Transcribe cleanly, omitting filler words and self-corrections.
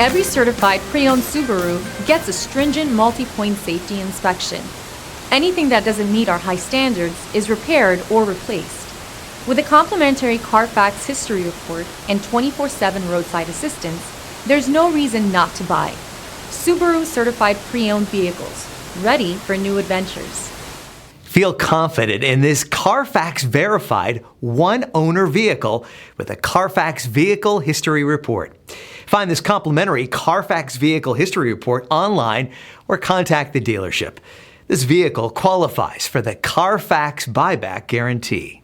Every certified pre-owned Subaru gets a stringent multi-point safety inspection. Anything that doesn't meet our high standards is repaired or replaced. With a complimentary Carfax history report and 24/7 roadside assistance, there's no reason not to buy. Subaru certified pre-owned vehicles, ready for new adventures. Feel confident in this Carfax verified one-owner vehicle with a Carfax Vehicle History Report. Find this complimentary Carfax Vehicle History Report online or contact the dealership. This vehicle qualifies for the Carfax Buyback Guarantee.